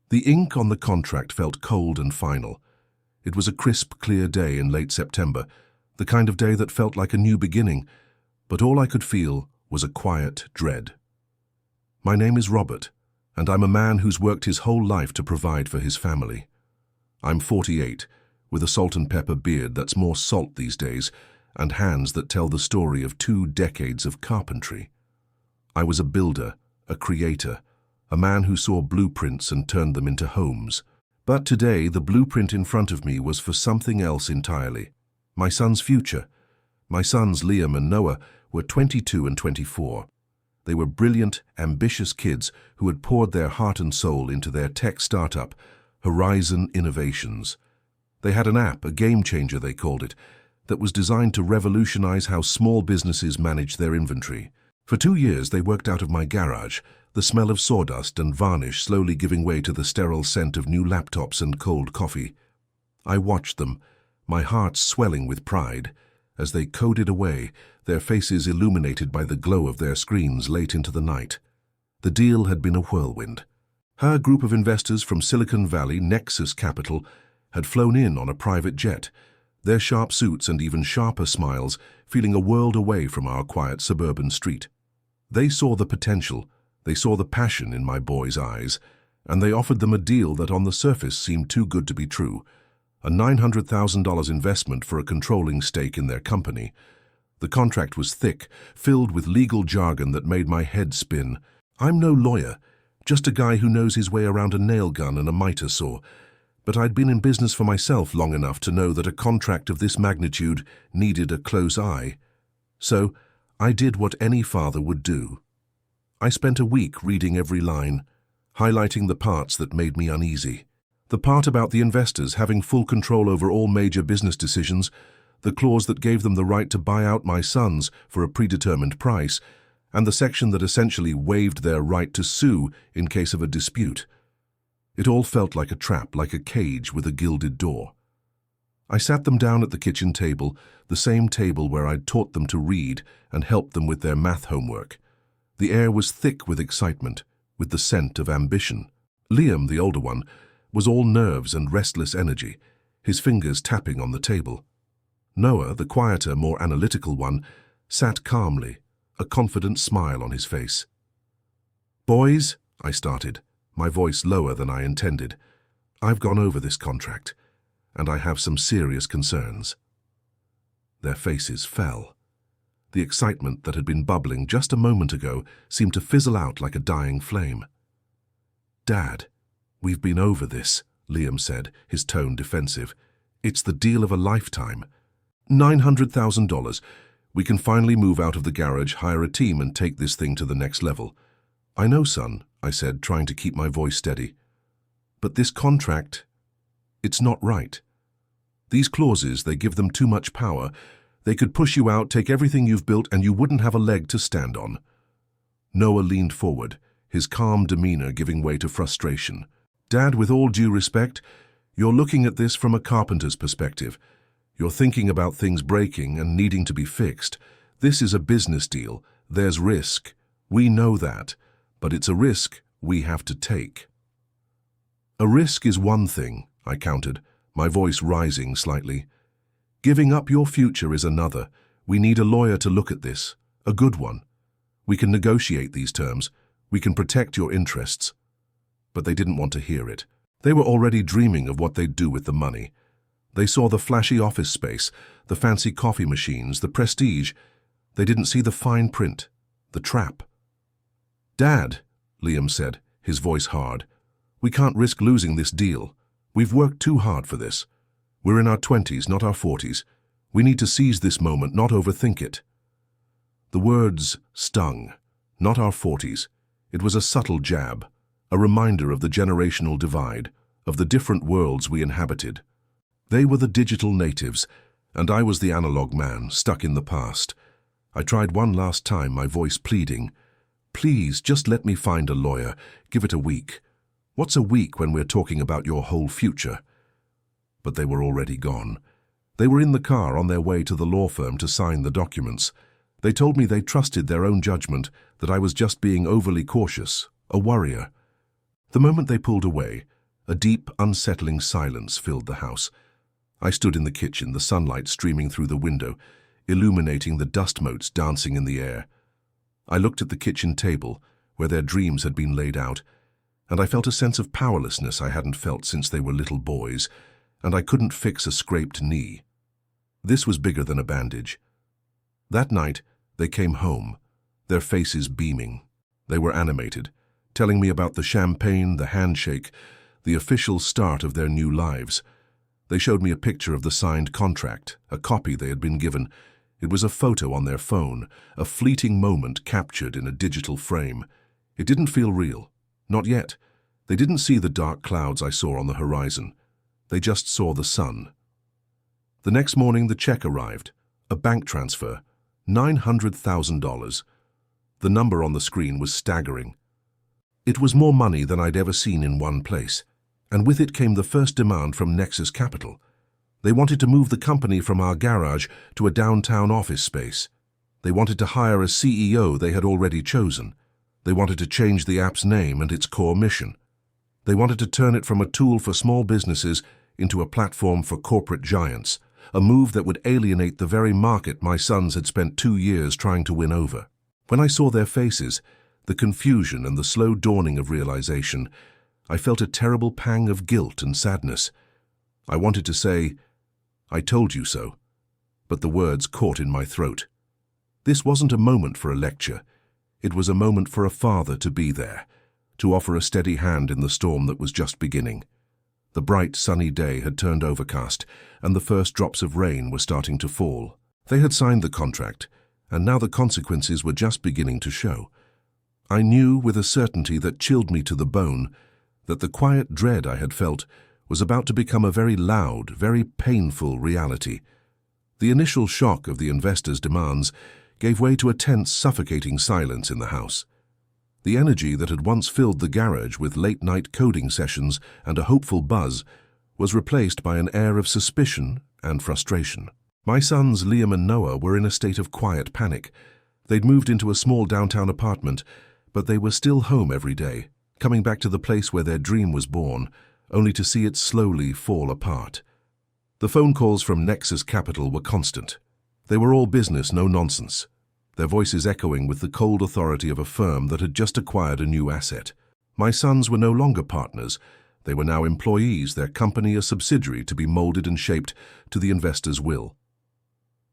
The ink on the contract felt cold and final. It was a crisp, clear day in late September, the kind of day that felt like a new beginning, but all I could feel was a quiet dread. My name is Robert, and I'm a man who's worked his whole life to provide for his family. I'm 48, with a salt and pepper beard that's more salt these days, and hands that tell the story of 2 decades of carpentry. I was a builder, a creator, a man who saw blueprints and turned them into homes. But today, the blueprint in front of me was for something else entirely. My son's future. My sons, Liam and Noah, were 22 and 24. They were brilliant, ambitious kids who had poured their heart and soul into their tech startup, Horizon Innovations. They had an app, a game changer they called it, that was designed to revolutionize how small businesses manage their inventory. For 2 years, they worked out of my garage, the smell of sawdust and varnish slowly giving way to the sterile scent of new laptops and cold coffee. I watched them, my heart swelling with pride, as they coded away, their faces illuminated by the glow of their screens late into the night. The deal had been a whirlwind. Her group of investors from Silicon Valley, Nexus Capital, had flown in on a private jet, their sharp suits and even sharper smiles feeling a world away from our quiet suburban street. They saw the potential, they saw the passion in my boys' eyes, and they offered them a deal that on the surface seemed too good to be true, a $900,000 investment for a controlling stake in their company. The contract was thick, filled with legal jargon that made my head spin. I'm no lawyer, just a guy who knows his way around a nail gun and a miter saw, but I'd been in business for myself long enough to know that a contract of this magnitude needed a close eye. So I did what any father would do. I spent a week reading every line, highlighting the parts that made me uneasy. The part about the investors having full control over all major business decisions, the clause that gave them the right to buy out my sons for a predetermined price, and the section that essentially waived their right to sue in case of a dispute. It all felt like a trap, like a cage with a gilded door. I sat them down at the kitchen table, the same table where I'd taught them to read and helped them with their math homework. The air was thick with excitement, with the scent of ambition. Liam, the older one, was all nerves and restless energy, his fingers tapping on the table. Noah, the quieter, more analytical one, sat calmly, a confident smile on his face. "Boys," I started, my voice lower than I intended, "I've gone over this contract, and I have some serious concerns." Their faces fell. The excitement that had been bubbling just a moment ago seemed to fizzle out like a dying flame. "Dad, we've been over this," Liam said, his tone defensive. "It's the deal of a lifetime. $900,000. We can finally move out of the garage, hire a team, and take this thing to the next level." "I know, son," I said, trying to keep my voice steady. "But this contract, it's not right. These clauses, they give them too much power. They could push you out, take everything you've built, and you wouldn't have a leg to stand on." Noah leaned forward, his calm demeanor giving way to frustration. "Dad, with all due respect, you're looking at this from a carpenter's perspective. You're thinking about things breaking and needing to be fixed. This is a business deal. There's risk. We know that. But it's a risk we have to take." "A risk is one thing," I countered, my voice rising slightly. "Giving up your future is another. We need a lawyer to look at this, a good one. We can negotiate these terms. We can protect your interests." But they didn't want to hear it. They were already dreaming of what they'd do with the money. They saw the flashy office space, the fancy coffee machines, the prestige. They didn't see the fine print, the trap. "Dad," Liam said, his voice hard, "we can't risk losing this deal. We've worked too hard for this. We're in our 20s, not our 40s. We need to seize this moment, not overthink it." The words stung. Not our 40s. It was a subtle jab, a reminder of the generational divide, of the different worlds we inhabited. They were the digital natives, and I was the analog man, stuck in the past. I tried one last time, my voice pleading. "Please, just let me find a lawyer. Give it a week." "What's a week when we're talking about your whole future?" But they were already gone. They were in the car on their way to the law firm to sign the documents. They told me they trusted their own judgment, that I was just being overly cautious, a worrier. The moment they pulled away, A deep, unsettling silence filled the house. I stood in the kitchen, the sunlight streaming through the window, illuminating the dust motes dancing in the air. I looked at the kitchen table, where their dreams had been laid out, and I felt a sense of powerlessness I hadn't felt since they were little boys, and I couldn't fix a scraped knee. This was bigger than a bandage. That night, they came home, their faces beaming. They were animated, telling me about the champagne, the handshake, the official start of their new lives. They showed me a picture of the signed contract, a copy they had been given. It was a photo on their phone, a fleeting moment captured in a digital frame. It didn't feel real. Not yet. They didn't see the dark clouds I saw on the horizon. They just saw the sun. The next morning, the check arrived. A bank transfer. $900,000. The number on the screen was staggering. It was more money than I'd ever seen in one place, and with it came the first demand from Nexus Capital. They wanted to move the company from our garage to a downtown office space. They wanted to hire a CEO they had already chosen. They wanted to change the app's name and its core mission. They wanted to turn it from a tool for small businesses into a platform for corporate giants, a move that would alienate the very market my sons had spent 2 years trying to win over. When I saw their faces, the confusion and the slow dawning of realization, I felt a terrible pang of guilt and sadness. I wanted to say, "I told you so," but the words caught in my throat. This wasn't a moment for a lecture. It was a moment for a father to be there, to offer a steady hand in the storm that was just beginning. The bright, sunny day had turned overcast, and the first drops of rain were starting to fall. They had signed the contract, and now the consequences were just beginning to show. I knew with a certainty that chilled me to the bone that the quiet dread I had felt was about to become a very loud, very painful reality. The initial shock of the investors' demands gave way to a tense, suffocating silence in the house. The energy that had once filled the garage with late-night coding sessions and a hopeful buzz was replaced by an air of suspicion and frustration. My sons, Liam and Noah, were in a state of quiet panic. They'd moved into a small downtown apartment, but they were still home every day, coming back to the place where their dream was born, only to see it slowly fall apart. The phone calls from Nexus Capital were constant. They were all business, no nonsense, their voices echoing with the cold authority of a firm that had just acquired a new asset. My sons were no longer partners. They were now employees, their company a subsidiary to be molded and shaped to the investor's will.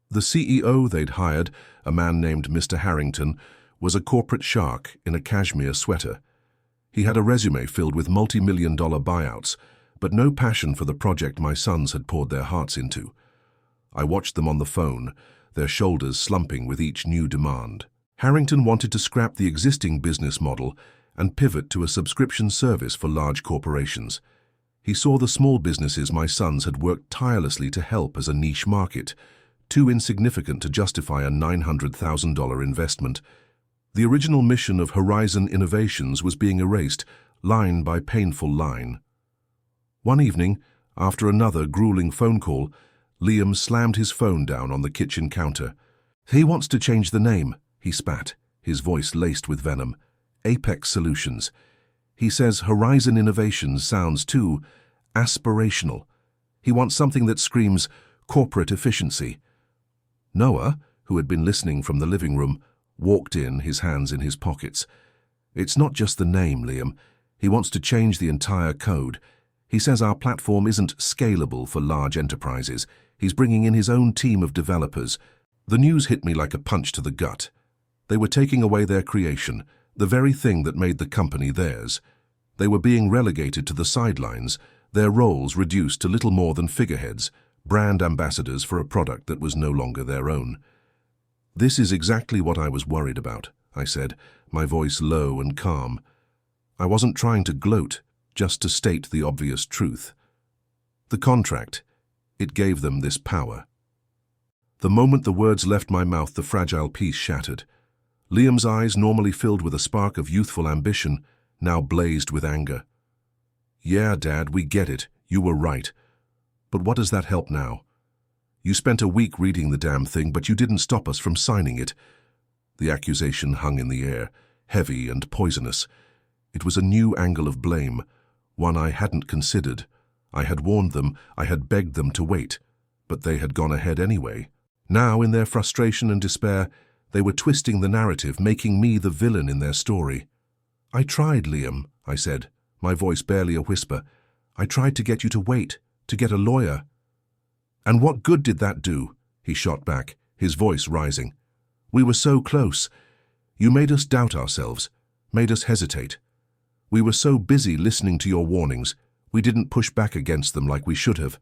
The CEO they'd hired, a man named Mr. Harrington, was a corporate shark in a cashmere sweater. He had a resume filled with multi-million-dollar buyouts, but no passion for the project my sons had poured their hearts into. I watched them on the phone, their shoulders slumping with each new demand. Harrington wanted to scrap the existing business model and pivot to a subscription service for large corporations. He saw the small businesses my sons had worked tirelessly to help as a niche market, too insignificant to justify a $900,000 investment. The original mission of Horizon Innovations was being erased, line by painful line. One evening, after another grueling phone call, Liam slammed his phone down on the kitchen counter. "He wants to change the name," he spat, his voice laced with venom. "Apex Solutions. He says Horizon Innovations sounds too aspirational. He wants something that screams corporate efficiency." Noah, who had been listening from the living room, walked in, his hands in his pockets. "It's not just the name, Liam. He wants to change the entire code. He says our platform isn't scalable for large enterprises. He's bringing in his own team of developers." The news hit me like a punch to the gut. They were taking away their creation, the very thing that made the company theirs. They were being relegated to the sidelines, their roles reduced to little more than figureheads, brand ambassadors for a product that was no longer their own. "This is exactly what I was worried about," I said, my voice low and calm. I wasn't trying to gloat, just to state the obvious truth. The contract, it gave them this power. The moment the words left my mouth, the fragile peace shattered. Liam's eyes, normally filled with a spark of youthful ambition, now blazed with anger. "Yeah, Dad, we get it. You were right. But what does that help now? You spent a week reading the damn thing, but you didn't stop us from signing it." The accusation hung in the air, heavy and poisonous. It was a new angle of blame, one I hadn't considered. I had warned them, I had begged them to wait, but they had gone ahead anyway. Now, in their frustration and despair, they were twisting the narrative, making me the villain in their story. "I tried, Liam," I said, my voice barely a whisper. "I tried to get you to wait, to get a lawyer." "And what good did that do?" he shot back, his voice rising. "We were so close. You made us doubt ourselves, made us hesitate. We were so busy listening to your warnings, we didn't push back against them like we should have.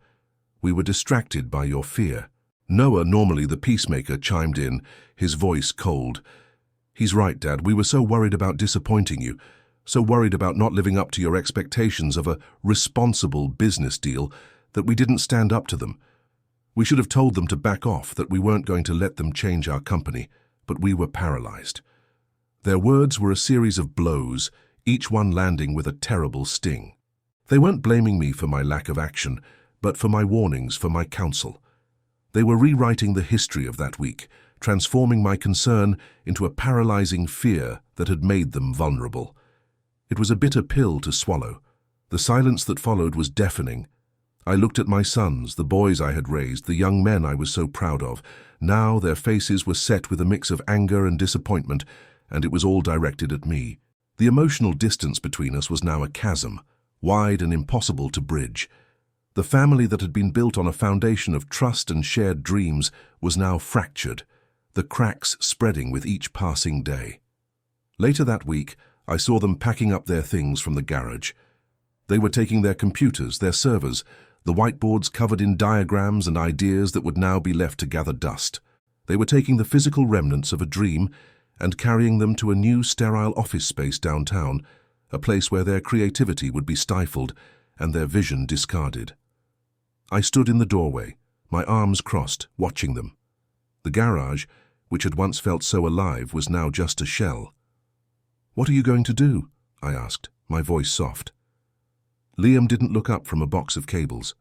We were distracted by your fear." Noah, normally the peacemaker, chimed in, his voice cold. "He's right, Dad. We were so worried about disappointing you, so worried about not living up to your expectations of a responsible business deal that we didn't stand up to them. We should have told them to back off, that we weren't going to let them change our company, but we were paralyzed." Their words were a series of blows, each one landing with a terrible sting. They weren't blaming me for my lack of action, but for my warnings, for my counsel. They were rewriting the history of that week, transforming my concern into a paralyzing fear that had made them vulnerable. It was a bitter pill to swallow. The silence that followed was deafening. I looked at my sons, the boys I had raised, the young men I was so proud of. Now their faces were set with a mix of anger and disappointment, and it was all directed at me. The emotional distance between us was now a chasm, wide and impossible to bridge. The family that had been built on a foundation of trust and shared dreams was now fractured, the cracks spreading with each passing day. Later that week, I saw them packing up their things from the garage. They were taking their computers, their servers, the whiteboards covered in diagrams and ideas that would now be left to gather dust. They were taking the physical remnants of a dream and carrying them to a new sterile office space downtown, a place where their creativity would be stifled and their vision discarded. I stood in the doorway, my arms crossed, watching them. The garage, which had once felt so alive, was now just a shell. "What are you going to do?" I asked, my voice soft. Liam didn't look up from a box of cables.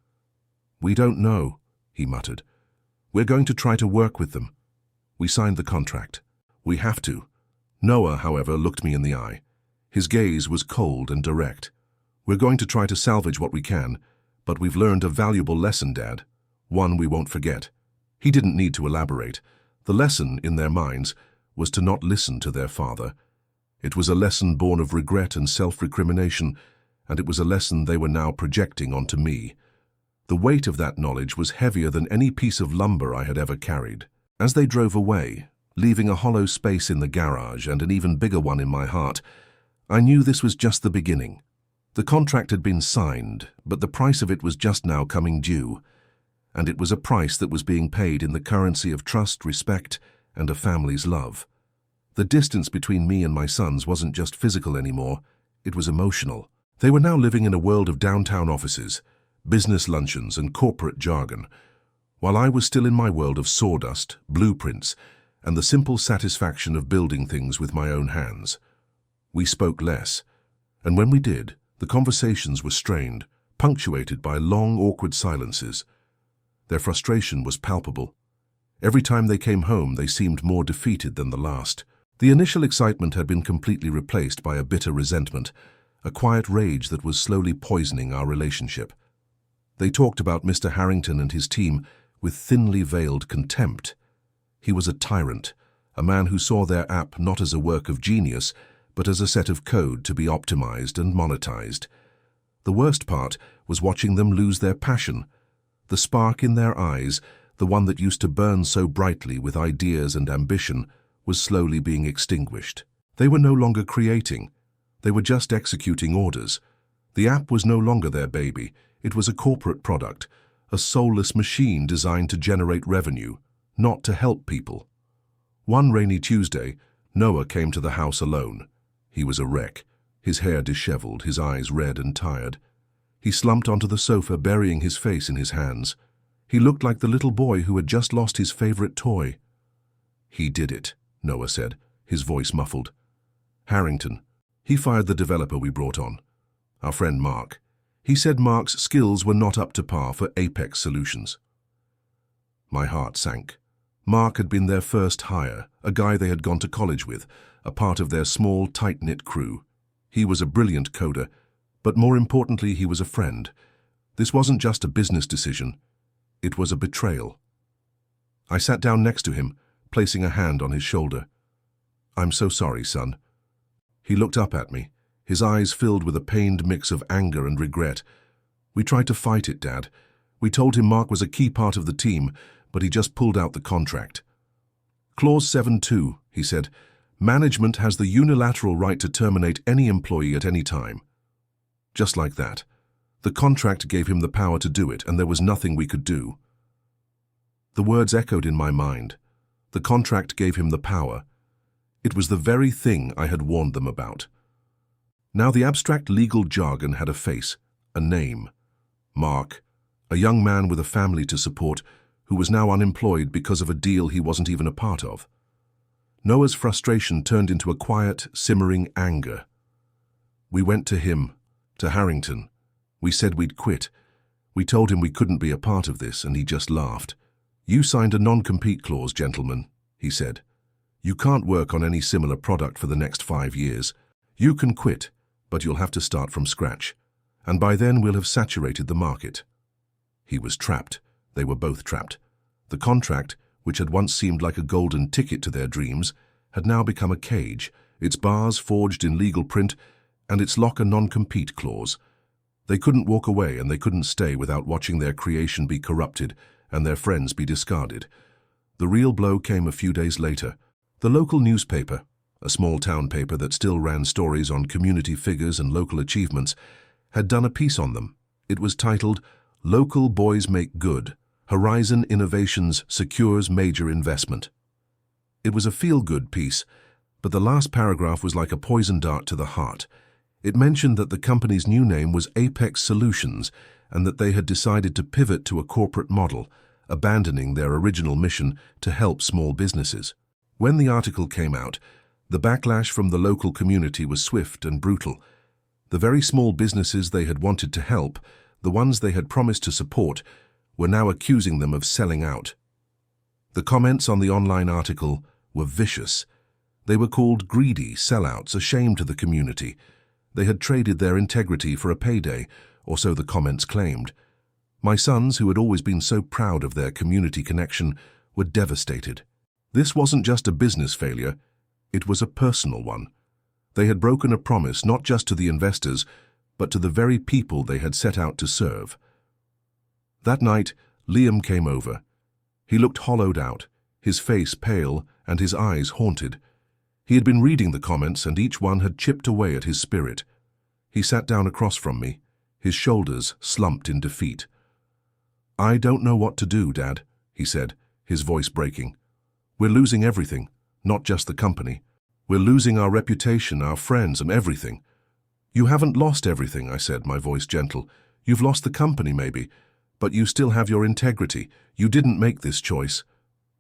"We don't know," he muttered. "We're going to try to work with them. We signed the contract. We have to." Noah, however, looked me in the eye. His gaze was cold and direct. "We're going to try to salvage what we can, but we've learned a valuable lesson, Dad. One we won't forget." He didn't need to elaborate. The lesson, in their minds, was to not listen to their father. It was a lesson born of regret and self-recrimination, and it was a lesson they were now projecting onto me. The weight of that knowledge was heavier than any piece of lumber I had ever carried. As they drove away, leaving a hollow space in the garage and an even bigger one in my heart, I knew this was just the beginning. The contract had been signed, but the price of it was just now coming due, and it was a price that was being paid in the currency of trust, respect, and a family's love. The distance between me and my sons wasn't just physical anymore, it was emotional. They were now living in a world of downtown offices, business luncheons, and corporate jargon, while I was still in my world of sawdust, blueprints, and the simple satisfaction of building things with my own hands. We spoke less, and when we did, the conversations were strained, punctuated by long, awkward silences. Their frustration was palpable. Every time they came home, they seemed more defeated than the last. The initial excitement had been completely replaced by a bitter resentment, a quiet rage that was slowly poisoning our relationship. They talked about Mr. Harrington and his team with thinly veiled contempt. He was a tyrant, a man who saw their app not as a work of genius, but as a set of code to be optimized and monetized. The worst part was watching them lose their passion. The spark in their eyes, the one that used to burn so brightly with ideas and ambition, was slowly being extinguished. They were no longer creating. They were just executing orders. The app was no longer their baby. It was a corporate product, a soulless machine designed to generate revenue, not to help people. One rainy Tuesday, Noah came to the house alone. He was a wreck, his hair disheveled, his eyes red and tired. He slumped onto the sofa, burying his face in his hands. He looked like the little boy who had just lost his favorite toy. "He did it," Noah said, his voice muffled. "Harrington. He fired the developer we brought on. Our friend Mark. He said Mark's skills were not up to par for Apex Solutions." My heart sank. Mark had been their first hire, a guy they had gone to college with, a part of their small, tight-knit crew. He was a brilliant coder, But more importantly, he was a friend. This wasn't just a business decision. It was a betrayal. I sat down next to him, placing a hand on his shoulder. "I'm so sorry, son." He looked up at me, his eyes filled with a pained mix of anger and regret. "We tried to fight it, Dad. We told him Mark was a key part of the team, but he just pulled out the contract." "Clause 7.2, he said, "Management has the unilateral right to terminate any employee at any time." Just like that. The contract gave him the power to do it, and there was nothing we could do. The words echoed in my mind. The contract gave him the power. It was the very thing I had warned them about. Now the abstract legal jargon had a face, a name. Mark, a young man with a family to support, who was now unemployed because of a deal he wasn't even a part of. Noah's frustration turned into a quiet, simmering anger. We went to him, to Harrington. We said we'd quit. We told him we couldn't be a part of this, and he just laughed. "You signed a non-compete clause, gentlemen," he said. "You can't work on any similar product for the next 5 years. You can quit, but you'll have to start from scratch. And by then we'll have saturated the market." He was trapped. They were both trapped. The contract, which had once seemed like a golden ticket to their dreams, had now become a cage, its bars forged in legal print, and its lock a non-compete clause. They couldn't walk away, and they couldn't stay without watching their creation be corrupted and their friends be discarded. The real blow came a few days later. The local newspaper, a small town paper that still ran stories on community figures and local achievements, had done a piece on them. It was titled, "Local Boys Make Good. Horizon Innovations Secures Major Investment." It was a feel-good piece, but the last paragraph was like a poison dart to the heart. It mentioned that the company's new name was Apex Solutions and that they had decided to pivot to a corporate model, abandoning their original mission to help small businesses. When the article came out, the backlash from the local community was swift and brutal. The very small businesses they had wanted to help, the ones they had promised to support, were now accusing them of selling out. The comments on the online article were vicious. They were called greedy sellouts, a shame to the community. They had traded their integrity for a payday, or so the comments claimed. My sons, who had always been so proud of their community connection, were devastated. This wasn't just a business failure, it was a personal one. They had broken a promise not just to the investors, but to the very people they had set out to serve. That night, Liam came over. He looked hollowed out, his face pale and his eyes haunted. He had been reading the comments, and each one had chipped away at his spirit. He sat down across from me, his shoulders slumped in defeat. "I don't know what to do, Dad," he said, his voice breaking. "We're losing everything, not just the company. We're losing our reputation, our friends, and everything." "You haven't lost everything," I said, my voice gentle. "You've lost the company, maybe, but you still have your integrity. You didn't make this choice.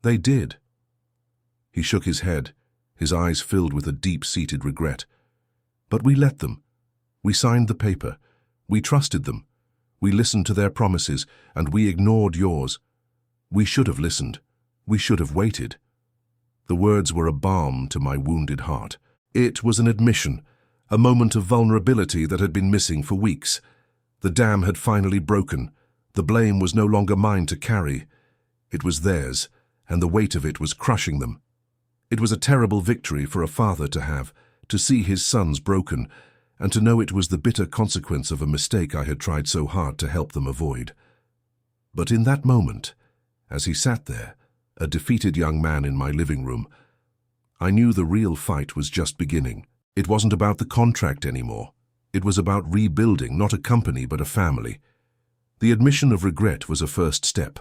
They did." He shook his head, his eyes filled with a deep-seated regret. "But we let them. We signed the paper. We trusted them. We listened to their promises, and we ignored yours. We should have listened. We should have waited." The words were a balm to my wounded heart. It was an admission, a moment of vulnerability that had been missing for weeks. The dam had finally broken. The blame was no longer mine to carry. It was theirs, and the weight of it was crushing them. It was a terrible victory for a father to have, to see his sons broken, and to know it was the bitter consequence of a mistake I had tried so hard to help them avoid. But in that moment, as he sat there, a defeated young man in my living room, I knew the real fight was just beginning. It wasn't about the contract anymore. It was about rebuilding not a company but a family. The admission of regret was a first step,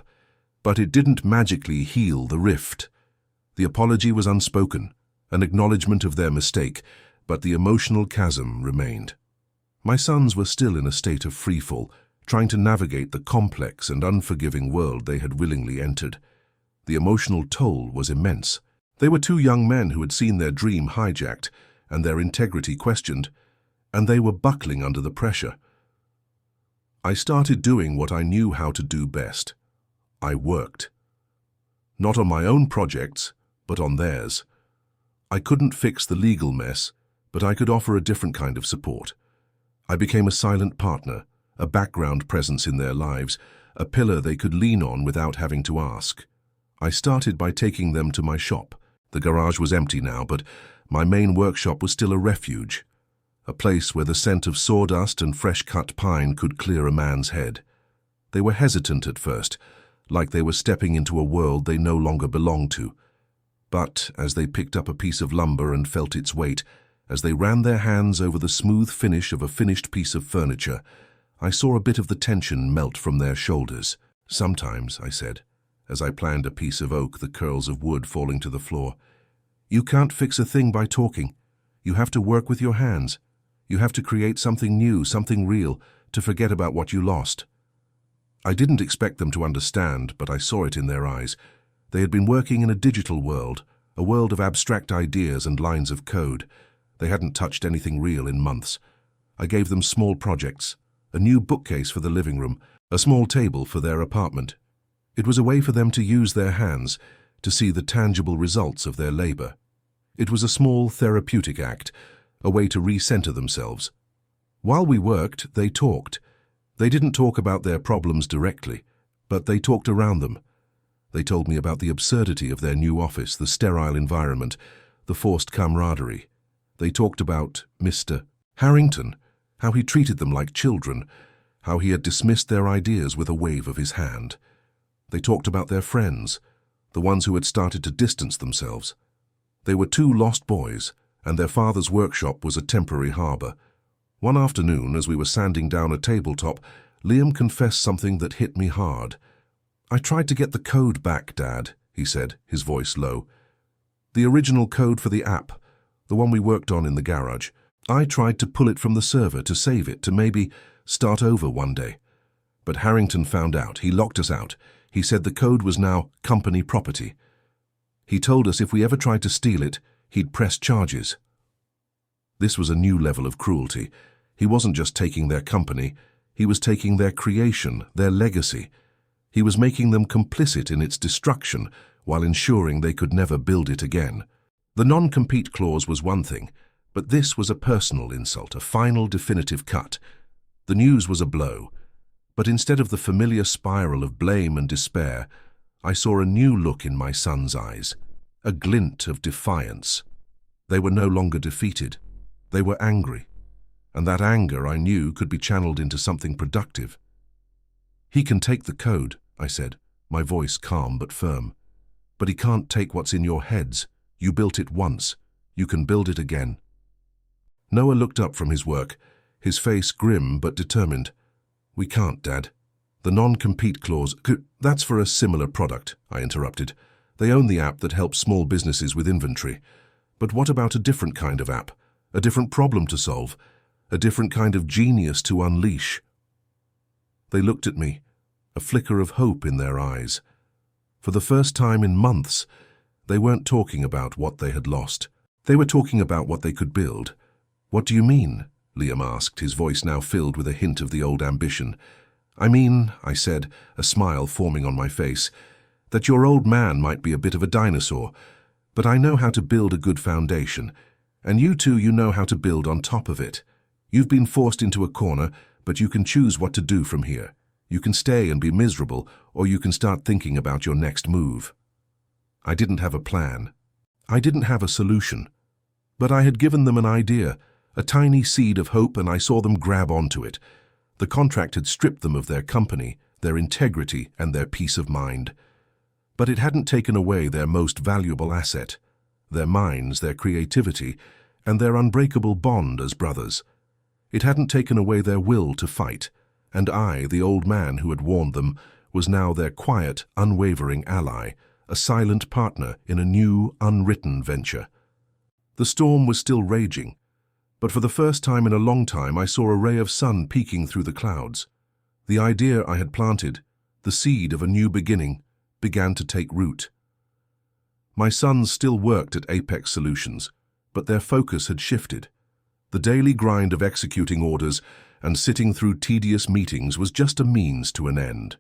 but it didn't magically heal the rift. The apology was unspoken, an acknowledgement of their mistake, but the emotional chasm remained. My sons were still in a state of freefall, trying to navigate the complex and unforgiving world they had willingly entered. The emotional toll was immense. They were two young men who had seen their dream hijacked and their integrity questioned, and they were buckling under the pressure. I started doing what I knew how to do best. I worked. Not on my own projects, but on theirs. I couldn't fix the legal mess, but I could offer a different kind of support. I became a silent partner, a background presence in their lives, a pillar they could lean on without having to ask. I started by taking them to my shop. The garage was empty now, but my main workshop was still a refuge, a place where the scent of sawdust and fresh-cut pine could clear a man's head. They were hesitant at first, like they were stepping into a world they no longer belonged to. But as they picked up a piece of lumber and felt its weight, as they ran their hands over the smooth finish of a finished piece of furniture, I saw a bit of the tension melt from their shoulders. "Sometimes," I said, as I planned a piece of oak, the curls of wood falling to the floor, "you can't fix a thing by talking. You have to work with your hands. You have to create something new, something real, to forget about what you lost." I didn't expect them to understand, but I saw it in their eyes. They had been working in a digital world, a world of abstract ideas and lines of code. They hadn't touched anything real in months. I gave them small projects, a new bookcase for the living room, a small table for their apartment. It was a way for them to use their hands, to see the tangible results of their labor. It was a small therapeutic act, a way to recenter themselves. While we worked, they talked. They didn't talk about their problems directly, but they talked around them. They told me about the absurdity of their new office, the sterile environment, the forced camaraderie. They talked about Mr. Harrington, how he treated them like children, how he had dismissed their ideas with a wave of his hand. They talked about their friends, the ones who had started to distance themselves. They were two lost boys, and their father's workshop was a temporary harbor. One afternoon, as we were sanding down a tabletop, Liam confessed something that hit me hard. "I tried to get the code back, Dad," he said, his voice low. "The original code for the app, the one we worked on in the garage. I tried to pull it from the server, to save it, to maybe start over one day. But Harrington found out. He locked us out. He said the code was now company property. He told us if we ever tried to steal it, he'd press charges." This was a new level of cruelty. He wasn't just taking their company, he was taking their creation, their legacy. He was making them complicit in its destruction while ensuring they could never build it again. The non-compete clause was one thing, but this was a personal insult, a final definitive cut. The news was a blow, but instead of the familiar spiral of blame and despair, I saw a new look in my son's eyes, a glint of defiance. They were no longer defeated. They were angry, and that anger, I knew, could be channeled into something productive. "He can take the code," I said, my voice calm but firm. "But he can't take what's in your heads. You built it once. You can build it again." Noah looked up from his work, his face grim but determined. "We can't, Dad. The non-compete clause—" "That's for a similar product," I interrupted. "They own the app that helps small businesses with inventory. But what about a different kind of app? A different problem to solve? A different kind of genius to unleash?" They looked at me, a flicker of hope in their eyes. For the first time in months, they weren't talking about what they had lost. They were talking about what they could build. "What do you mean?" Liam asked, his voice now filled with a hint of the old ambition. "I mean," I said, a smile forming on my face, "that your old man might be a bit of a dinosaur, but I know how to build a good foundation, and you two, you know how to build on top of it. You've been forced into a corner, but you can choose what to do from here. You can stay and be miserable, or you can start thinking about your next move." I didn't have a plan. I didn't have a solution. But I had given them an idea, a tiny seed of hope, and I saw them grab onto it. The contract had stripped them of their company, their integrity, and their peace of mind. But it hadn't taken away their most valuable asset, their minds, their creativity, and their unbreakable bond as brothers. It hadn't taken away their will to fight, and I, the old man who had warned them, was now their quiet, unwavering ally, a silent partner in a new, unwritten venture. The storm was still raging, but for the first time in a long time I saw a ray of sun peeking through the clouds. The idea I had planted, the seed of a new beginning, began to take root. My sons still worked at Apex Solutions, but their focus had shifted. The daily grind of executing orders and sitting through tedious meetings was just a means to an end.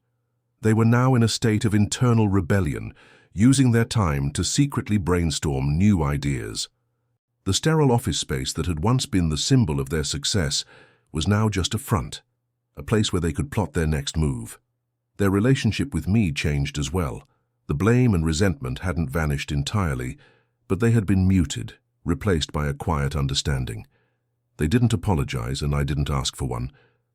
They were now in a state of internal rebellion, using their time to secretly brainstorm new ideas. The sterile office space that had once been the symbol of their success was now just a front, a place where they could plot their next move. Their relationship with me changed as well. The blame and resentment hadn't vanished entirely, but they had been muted, replaced by a quiet understanding. They didn't apologize, and I didn't ask for one.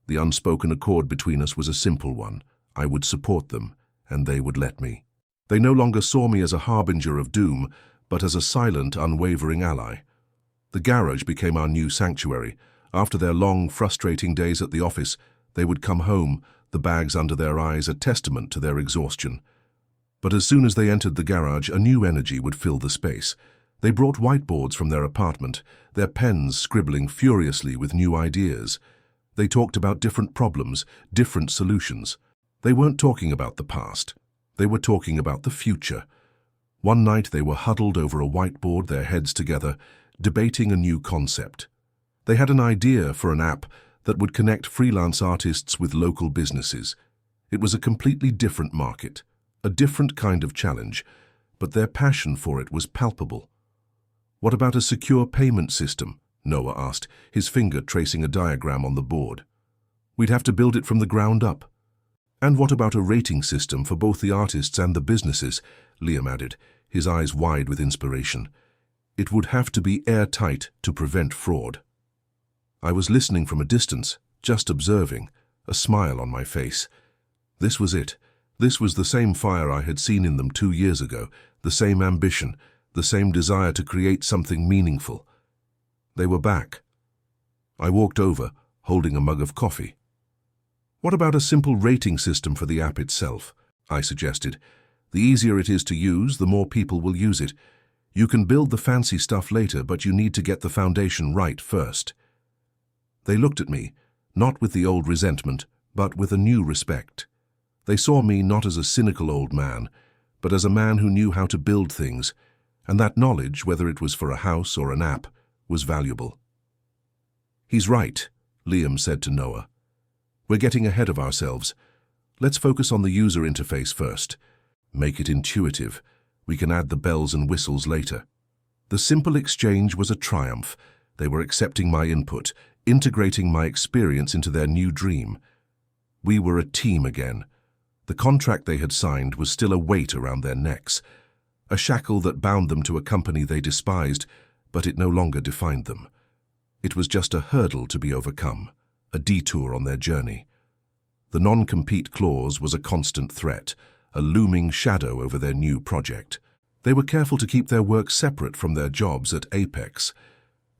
The unspoken accord between us was a simple one. I would support them, and they would let me. They no longer saw me as a harbinger of doom, but as a silent, unwavering ally. The garage became our new sanctuary. After their long, frustrating days at the office, they would come home, the bags under their eyes, a testament to their exhaustion. But as soon as they entered the garage, a new energy would fill the space. They brought whiteboards from their apartment, their pens scribbling furiously with new ideas. They talked about different problems, different solutions. They weren't talking about the past. They were talking about the future. One night they were huddled over a whiteboard, their heads together, debating a new concept. They had an idea for an app that would connect freelance artists with local businesses. It was a completely different market, a different kind of challenge, but their passion for it was palpable. "What about a secure payment system?" Noah asked, his finger tracing a diagram on the board. "We'd have to build it from the ground up." "And what about a rating system for both the artists and the businesses?" Liam added, his eyes wide with inspiration. "It would have to be airtight to prevent fraud." I was listening from a distance, just observing, a smile on my face. This was it. This was the same fire I had seen in them 2 years ago, the same ambition, the same desire to create something meaningful. They were back. I walked over, holding a mug of coffee. "What about a simple rating system for the app itself?" I suggested. "The easier it is to use, the more people will use it. You can build the fancy stuff later, but you need to get the foundation right first." They looked at me, not with the old resentment, but with a new respect. They saw me not as a cynical old man, but as a man who knew how to build things, and that knowledge, whether it was for a house or an app, was valuable. "He's right," Liam said to Noah. "We're getting ahead of ourselves. Let's focus on the user interface first. Make it intuitive. We can add the bells and whistles later." The simple exchange was a triumph. They were accepting my input, integrating my experience into their new dream. We were a team again. The contract they had signed was still a weight around their necks, a shackle that bound them to a company they despised, but it no longer defined them. It was just a hurdle to be overcome, a detour on their journey. The non-compete clause was a constant threat, a looming shadow over their new project. They were careful to keep their work separate from their jobs at Apex.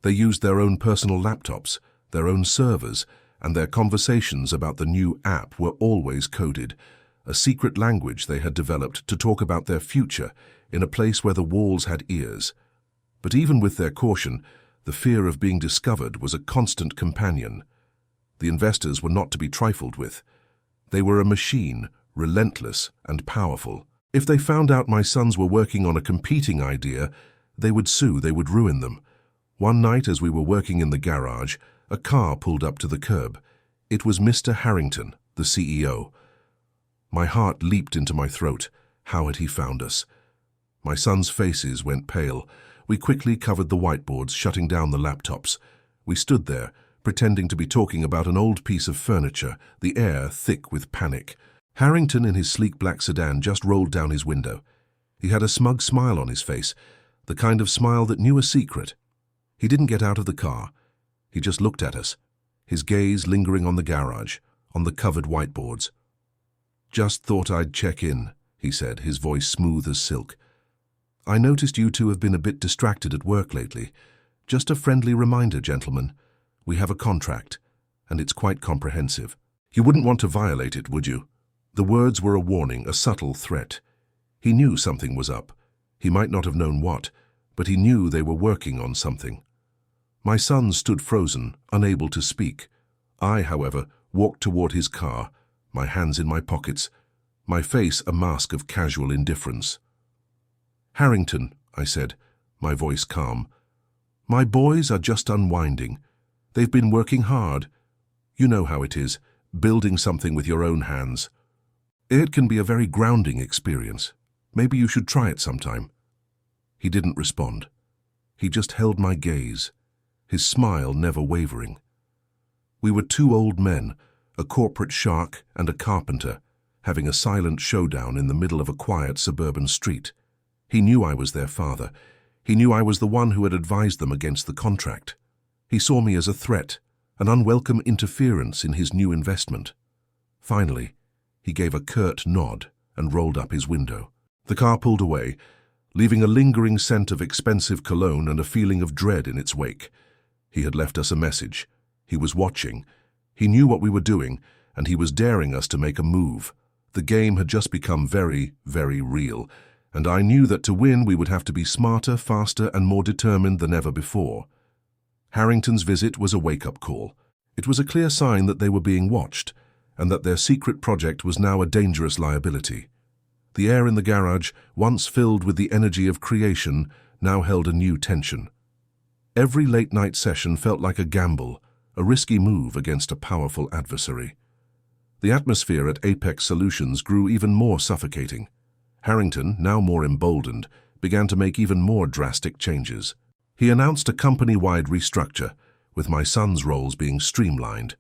They used their own personal laptops, their own servers, and their conversations about the new app were always coded, a secret language they had developed to talk about their future in a place where the walls had ears. But even with their caution, the fear of being discovered was a constant companion. The investors were not to be trifled with. They were a machine, relentless and powerful. If they found out my sons were working on a competing idea, they would sue, they would ruin them. One night as we were working in the garage, a car pulled up to the curb. It was Mr. Harrington, the CEO. My heart leaped into my throat. How had he found us? My sons' faces went pale. We quickly covered the whiteboards, shutting down the laptops. We stood there, pretending to be talking about an old piece of furniture, the air thick with panic. Harrington in his sleek black sedan just rolled down his window. He had a smug smile on his face, the kind of smile that knew a secret. He didn't get out of the car. He just looked at us, his gaze lingering on the garage, on the covered whiteboards. "Just thought I'd check in," he said, his voice smooth as silk. "I noticed you two have been a bit distracted at work lately. Just a friendly reminder, gentlemen. We have a contract, and it's quite comprehensive. You wouldn't want to violate it, would you?" The words were a warning, a subtle threat. He knew something was up. He might not have known what, but he knew they were working on something. My son stood frozen, unable to speak. I, however, walked toward his car, my hands in my pockets, my face a mask of casual indifference. "Harrington," I said, my voice calm, "my boys are just unwinding. They've been working hard. You know how it is, building something with your own hands. It can be a very grounding experience. Maybe you should try it sometime." He didn't respond. He just held my gaze, his smile never wavering. We were two old men, a corporate shark and a carpenter, having a silent showdown in the middle of a quiet suburban street. He knew I was their father. He knew I was the one who had advised them against the contract. He saw me as a threat, an unwelcome interference in his new investment. Finally, he gave a curt nod and rolled up his window. The car pulled away, leaving a lingering scent of expensive cologne and a feeling of dread in its wake. He had left us a message. He was watching. He knew what we were doing, and he was daring us to make a move. The game had just become very, very real, and I knew that to win we would have to be smarter, faster, and more determined than ever before. Harrington's visit was a wake-up call. It was a clear sign that they were being watched, and that their secret project was now a dangerous liability. The air in the garage, once filled with the energy of creation, now held a new tension. Every late-night session felt like a gamble, a risky move against a powerful adversary. The atmosphere at Apex Solutions grew even more suffocating. Harrington, now more emboldened, began to make even more drastic changes. He announced a company-wide restructure, with my son's roles being streamlined.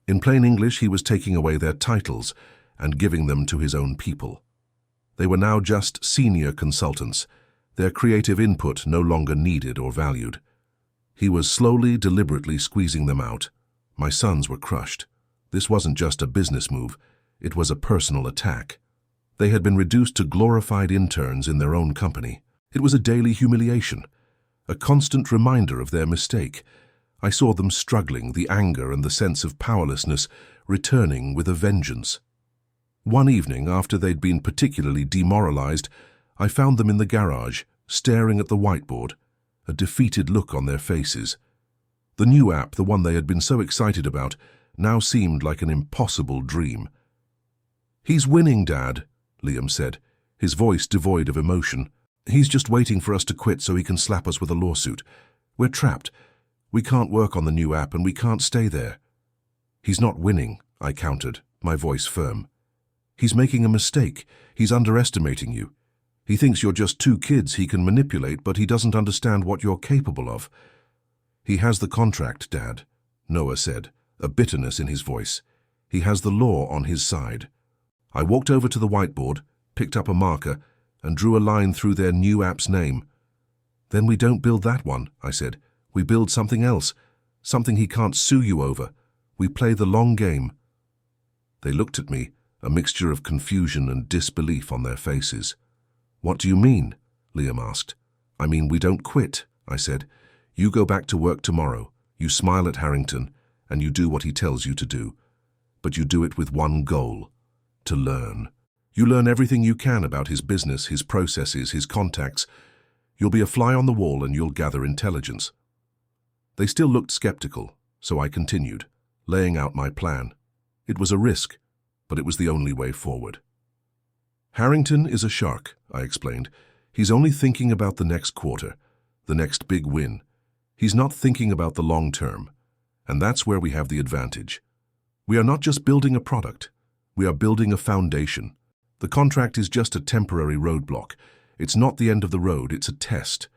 In plain English, he was taking away their titles and giving them to his own people. They were now just senior consultants, their creative input no longer needed or valued. He was slowly, deliberately squeezing them out. My sons were crushed. This wasn't just a business move, it was a personal attack. They had been reduced to glorified interns in their own company. It was a daily humiliation, a constant reminder of their mistake. I saw them struggling, the anger and the sense of powerlessness returning with a vengeance. One evening, after they'd been particularly demoralized, I found them in the garage, staring at the whiteboard, a defeated look on their faces. The new app, the one they had been so excited about, now seemed like an impossible dream. "He's winning, Dad," Liam said, his voice devoid of emotion. "He's just waiting for us to quit so he can slap us with a lawsuit. We're trapped. We can't work on the new app and we can't stay there." "He's not winning," I countered, my voice firm. "He's making a mistake. He's underestimating you. He thinks you're just two kids he can manipulate, but he doesn't understand what you're capable of." "He has the contract, Dad," Noah said, a bitterness in his voice. "He has the law on his side." I walked over to the whiteboard, picked up a marker, and drew a line through their new app's name. "Then we don't build that one," I said. "We build something else, something he can't sue you over. We play the long game." They looked at me, a mixture of confusion and disbelief on their faces. "What do you mean?" Liam asked. "I mean we don't quit," I said. "You go back to work tomorrow, you smile at Harrington, and you do what he tells you to do. But you do it with one goal: to learn. You learn everything you can about his business, his processes, his contacts. You'll be a fly on the wall and you'll gather intelligence." They still looked skeptical, so I continued, laying out my plan. It was a risk, but it was the only way forward. "Harrington is a shark," I explained. "He's only thinking about the next quarter, the next big win. He's not thinking about the long term, and that's where we have the advantage. We are not just building a product, we are building a foundation. The contract is just a temporary roadblock. It's not the end of the road, it's a test."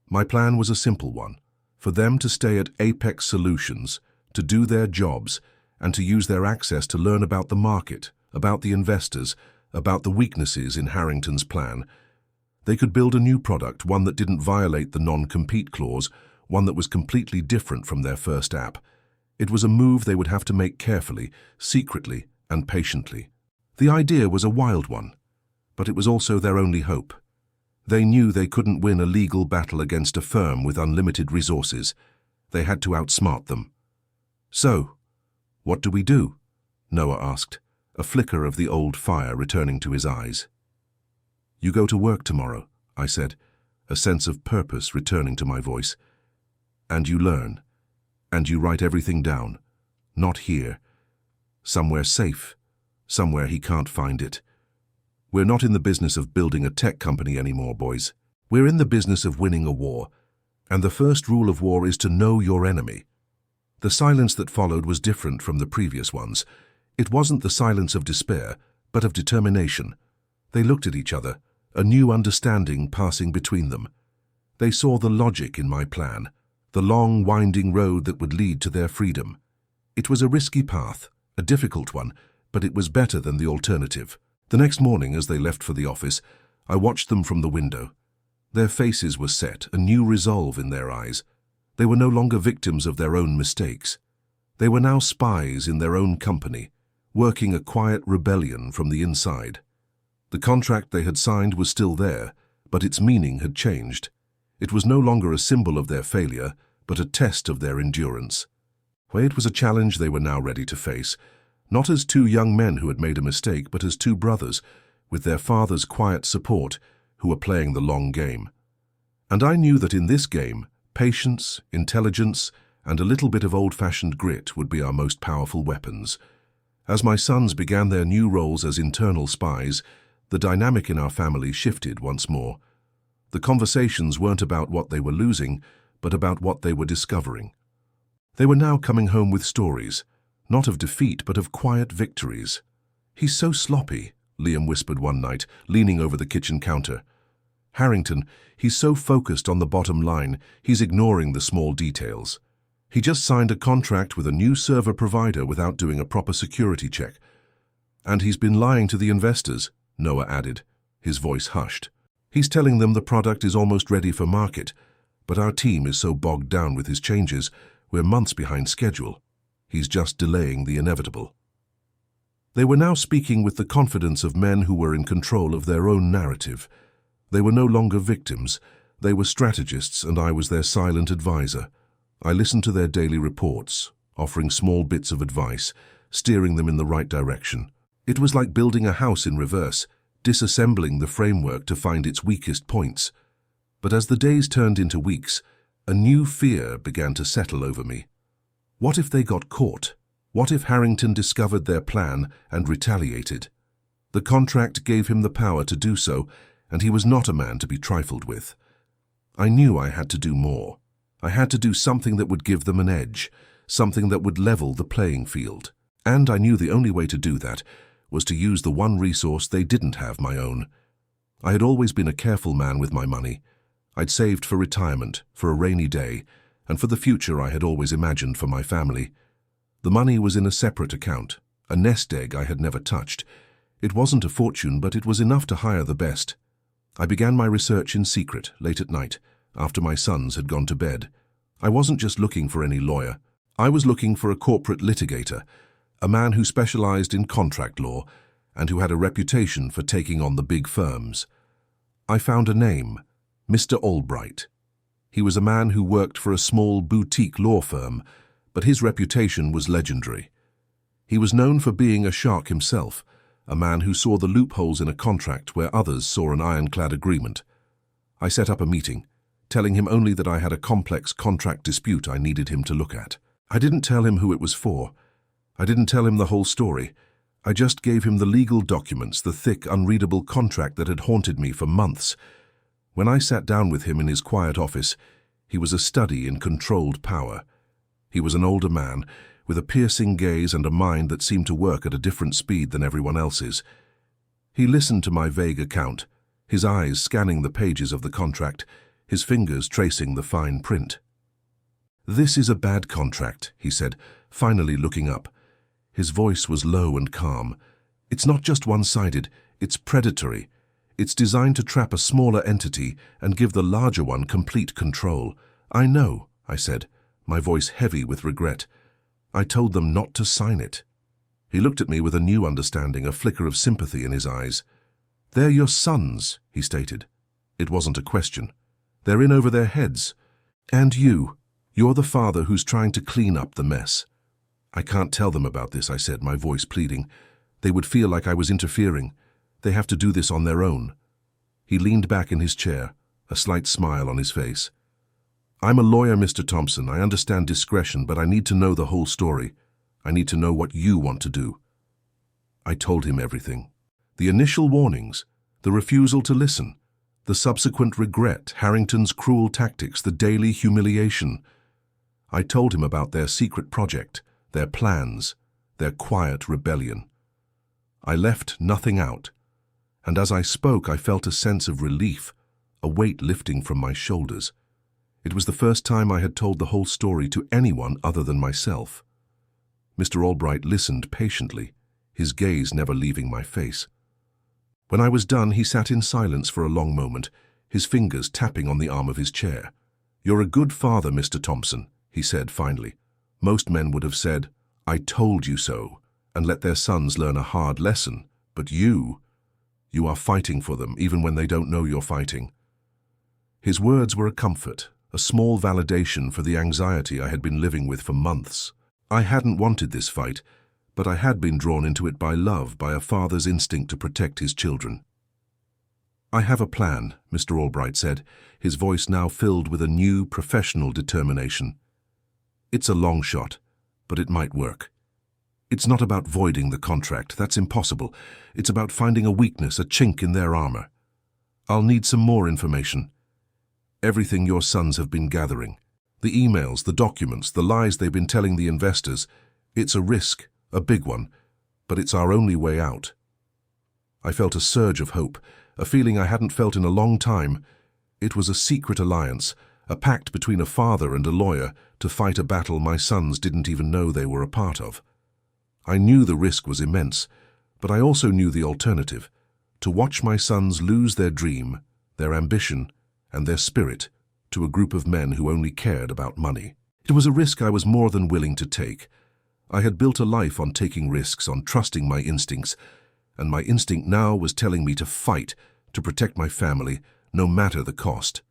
My plan was a simple one: for them to stay at Apex Solutions, to do their jobs, and to use their access to learn about the market, about the investors, about the weaknesses in Harrington's plan. They could build a new product, one that didn't violate the non-compete clause, one that was completely different from their first app. It was a move they would have to make carefully, secretly, and patiently. The idea was a wild one, but it was also their only hope. They knew they couldn't win a legal battle against a firm with unlimited resources. They had to outsmart them. "So, what do we do?" Noah asked, a flicker of the old fire returning to his eyes. "You go to work tomorrow," I said, a sense of purpose returning to my voice. "And you learn. And you write everything down. Not here. Somewhere safe. Somewhere he can't find it. We're not in the business of building a tech company anymore, boys. We're in the business of winning a war. And the first rule of war is to know your enemy." The silence that followed was different from the previous ones. It wasn't the silence of despair, but of determination. They looked at each other, a new understanding passing between them. They saw the logic in my plan, the long, winding road that would lead to their freedom. It was a risky path, a difficult one, but it was better than the alternative. The next morning, as they left for the office, I watched them from the window. Their faces were set, a new resolve in their eyes. They were no longer victims of their own mistakes. They were now spies in their own company, working a quiet rebellion from the inside. The contract they had signed was still there, but its meaning had changed. It was no longer a symbol of their failure, but a test of their endurance. It was a challenge they were now ready to face, not as two young men who had made a mistake, but as two brothers, with their father's quiet support, who were playing the long game. And I knew that in this game, patience, intelligence, and a little bit of old-fashioned grit would be our most powerful weapons. As my sons began their new roles as internal spies, the dynamic in our family shifted once more. The conversations weren't about what they were losing, but about what they were discovering. They were now coming home with stories, not of defeat, but of quiet victories. "He's so sloppy," Liam whispered one night, leaning over the kitchen counter. "Harrington, he's so focused on the bottom line, he's ignoring the small details. He just signed a contract with a new server provider without doing a proper security check. And he's been lying to the investors," Noah added, his voice hushed. "He's telling them the product is almost ready for market, but our team is so bogged down with his changes, we're months behind schedule. He's just delaying the inevitable." They were now speaking with the confidence of men who were in control of their own narrative. They were no longer victims. They were strategists, and I was their silent advisor. I listened to their daily reports, offering small bits of advice, steering them in the right direction. It was like building a house in reverse, disassembling the framework to find its weakest points. But as the days turned into weeks, a new fear began to settle over me. What if they got caught? What if Harrington discovered their plan and retaliated? The contract gave him the power to do so, and he was not a man to be trifled with. I knew I had to do more. I had to do something that would give them an edge, something that would level the playing field. And I knew the only way to do that was to use the one resource they didn't have, my own. I had always been a careful man with my money. I'd saved for retirement, for a rainy day, and for the future I had always imagined for my family. The money was in a separate account, a nest egg I had never touched. It wasn't a fortune, but it was enough to hire the best. I began my research in secret, late at night, after my sons had gone to bed. I wasn't just looking for any lawyer. I was looking for a corporate litigator, a man who specialized in contract law and who had a reputation for taking on the big firms. I found a name, Mr. Albright. He was a man who worked for a small boutique law firm, but his reputation was legendary. He was known for being a shark himself, a man who saw the loopholes in a contract where others saw an ironclad agreement. I set up a meeting, telling him only that I had a complex contract dispute I needed him to look at. I didn't tell him who it was for. I didn't tell him the whole story. I just gave him the legal documents, the thick, unreadable contract that had haunted me for months. When I sat down with him in his quiet office, he was a study in controlled power. He was an older man, with a piercing gaze and a mind that seemed to work at a different speed than everyone else's. He listened to my vague account, his eyes scanning the pages of the contract, his fingers tracing the fine print. "This is a bad contract," he said, finally looking up. His voice was low and calm. "It's not just one-sided, it's predatory. It's designed to trap a smaller entity and give the larger one complete control." "I know," I said, my voice heavy with regret. "I told them not to sign it." He looked at me with a new understanding, a flicker of sympathy in his eyes. "They're your sons," he stated. It wasn't a question. "They're in over their heads. And you're the father who's trying to clean up the mess." "I can't tell them about this," I said, my voice pleading. "They would feel like I was interfering. They have to do this on their own." He leaned back in his chair, a slight smile on his face. "I'm a lawyer, Mr. Thompson. I understand discretion, but I need to know the whole story. I need to know what you want to do." I told him everything. The initial warnings, the refusal to listen, the subsequent regret, Harrington's cruel tactics, the daily humiliation. I told him about their secret project, their plans, their quiet rebellion. I left nothing out, and as I spoke I felt a sense of relief, a weight lifting from my shoulders. It was the first time I had told the whole story to anyone other than myself. Mr. Albright listened patiently, his gaze never leaving my face. When I was done, he sat in silence for a long moment, his fingers tapping on the arm of his chair. "You're a good father, Mr. Thompson," he said finally. "Most men would have said, 'I told you so,' and let their sons learn a hard lesson. But you are fighting for them, even when they don't know you're fighting." His words were a comfort, a small validation for the anxiety I had been living with for months. I hadn't wanted this fight, but I had been drawn into it by love, by a father's instinct to protect his children. "I have a plan," Mr. Albright said, his voice now filled with a new, professional determination. "It's a long shot, but it might work. It's not about voiding the contract, that's impossible. It's about finding a weakness, a chink in their armor. I'll need some more information. Everything your sons have been gathering. The emails, the documents, the lies they've been telling the investors. It's a risk, a big one, but it's our only way out." I felt a surge of hope, a feeling I hadn't felt in a long time. It was a secret alliance, a pact between a father and a lawyer to fight a battle my sons didn't even know they were a part of. I knew the risk was immense, but I also knew the alternative, to watch my sons lose their dream, their ambition, and their spirit to a group of men who only cared about money. It was a risk I was more than willing to take. I had built a life on taking risks, on trusting my instincts, and my instinct now was telling me to fight, to protect my family, no matter the cost.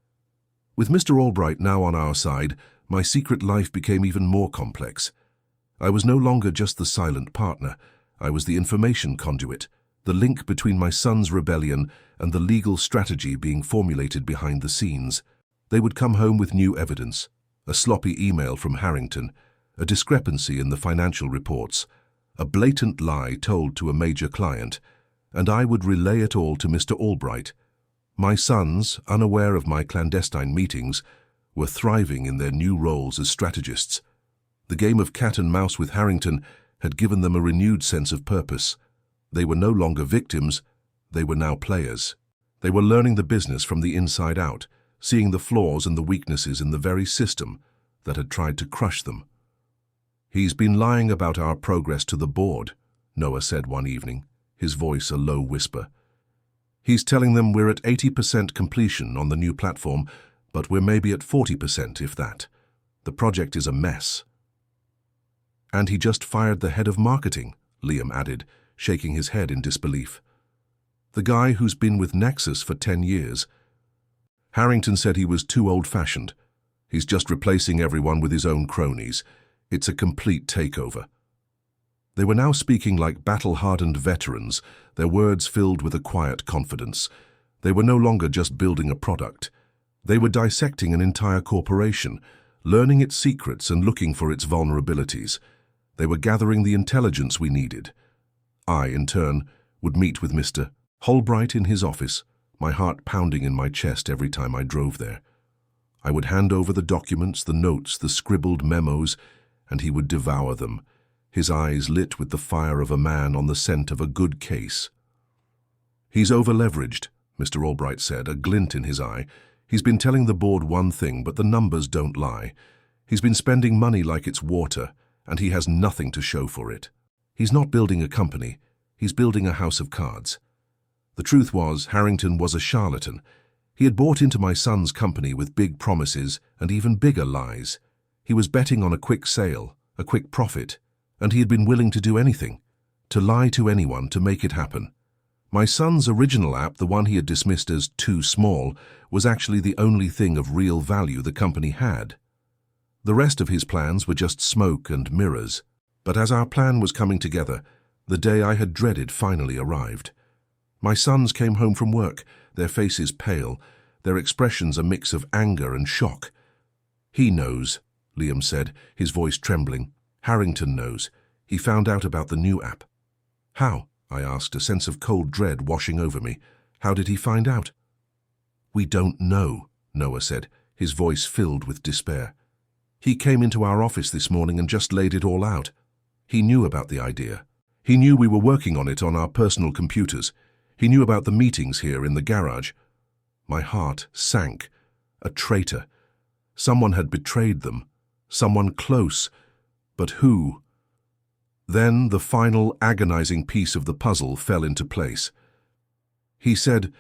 With Mr. Albright now on our side, my secret life became even more complex. I was no longer just the silent partner. I was the information conduit, the link between my son's rebellion and the legal strategy being formulated behind the scenes. They would come home with new evidence, a sloppy email from Harrington, a discrepancy in the financial reports, a blatant lie told to a major client, and I would relay it all to Mr. Albright. My sons, unaware of my clandestine meetings, were thriving in their new roles as strategists. The game of cat and mouse with Harrington had given them a renewed sense of purpose. They were no longer victims, they were now players. They were learning the business from the inside out, seeing the flaws and the weaknesses in the very system that had tried to crush them. "He's been lying about our progress to the board," Noah said one evening, his voice a low whisper. "He's telling them we're at 80% completion on the new platform, but we're maybe at 40%, if that. The project is a mess." "And he just fired the head of marketing," Liam added, shaking his head in disbelief. "The guy who's been with Nexus for 10 years. Harrington said he was too old-fashioned. He's just replacing everyone with his own cronies. It's a complete takeover." They were now speaking like battle-hardened veterans, their words filled with a quiet confidence. They were no longer just building a product. They were dissecting an entire corporation, learning its secrets and looking for its vulnerabilities. They were gathering the intelligence we needed. I, in turn, would meet with Mr. Albright in his office, my heart pounding in my chest every time I drove there. I would hand over the documents, the notes, the scribbled memos, and he would devour them, his eyes lit with the fire of a man on the scent of a good case. "He's over-leveraged," Mr. Albright said, a glint in his eye. "He's been telling the board one thing, but the numbers don't lie. He's been spending money like it's water, and he has nothing to show for it. He's not building a company, he's building a house of cards." The truth was, Harrington was a charlatan. He had bought into my son's company with big promises and even bigger lies. He was betting on a quick sale, a quick profit, and he had been willing to do anything, to lie to anyone to make it happen. My son's original app, the one he had dismissed as too small, was actually the only thing of real value the company had. The rest of his plans were just smoke and mirrors. But as our plan was coming together, the day I had dreaded finally arrived. My sons came home from work, their faces pale, their expressions a mix of anger and shock. "He knows," Liam said, his voice trembling. "Harrington knows. He found out about the new app." "How?" I asked, a sense of cold dread washing over me. "How did he find out?" "We don't know," Noah said, his voice filled with despair. "He came into our office this morning and just laid it all out. He knew about the idea. He knew we were working on it on our personal computers. He knew about the meetings here in the garage." My heart sank. A traitor. Someone had betrayed them. Someone close. But who? Then the final agonizing piece of the puzzle fell into place. He said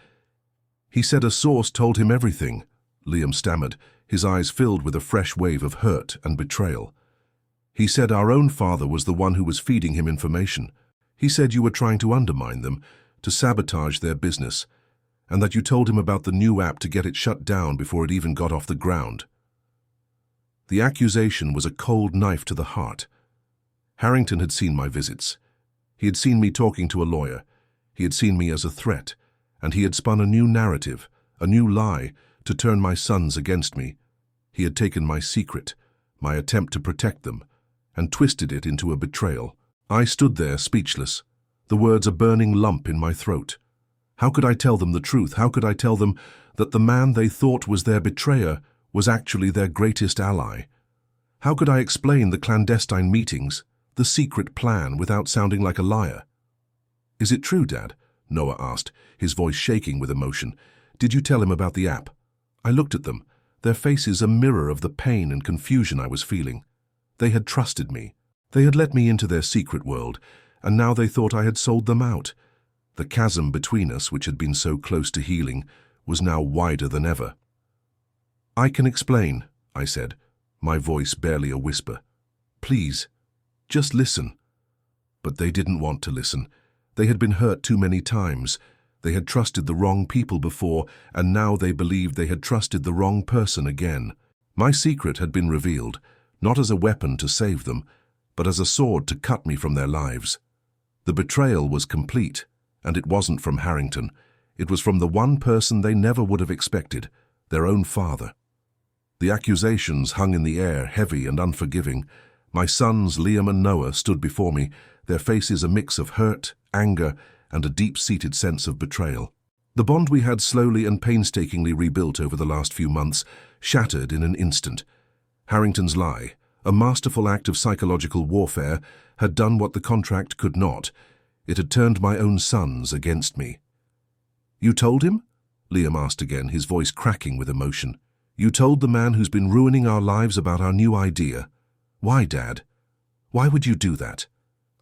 a source told him everything, Liam stammered, his eyes filled with a fresh wave of hurt and betrayal. He said our own father was the one who was feeding him information. He said you were trying to undermine them, to sabotage their business, and that you told him about the new app to get it shut down before it even got off the ground. The accusation was a cold knife to the heart. Harrington had seen my visits. He had seen me talking to a lawyer. He had seen me as a threat, and he had spun a new narrative, a new lie, to turn my sons against me. He had taken my secret, my attempt to protect them, and twisted it into a betrayal. I stood there speechless, the words a burning lump in my throat. How could I tell them the truth? How could I tell them that the man they thought was their betrayer was actually their greatest ally? How could I explain the clandestine meetings, the secret plan, without sounding like a liar? "Is it true, Dad?" Noah asked, his voice shaking with emotion. "Did you tell him about the app?" I looked at them, their faces a mirror of the pain and confusion I was feeling. They had trusted me. They had let me into their secret world, and now they thought I had sold them out. The chasm between us, which had been so close to healing, was now wider than ever. "I can explain," I said, my voice barely a whisper. "Please, just listen." But they didn't want to listen. They had been hurt too many times. They had trusted the wrong people before, and now they believed they had trusted the wrong person again. My secret had been revealed, not as a weapon to save them, but as a sword to cut me from their lives. The betrayal was complete, and it wasn't from Harrington. It was from the one person they never would have expected, their own father. The accusations hung in the air, heavy and unforgiving. My sons, Liam and Noah, stood before me, their faces a mix of hurt, anger, and a deep-seated sense of betrayal. The bond we had slowly and painstakingly rebuilt over the last few months shattered in an instant. Harrington's lie, a masterful act of psychological warfare, had done what the contract could not. It had turned my own sons against me. "You told him?" Liam asked again, his voice cracking with emotion. "You told the man who's been ruining our lives about our new idea? Why, Dad? Why would you do that?"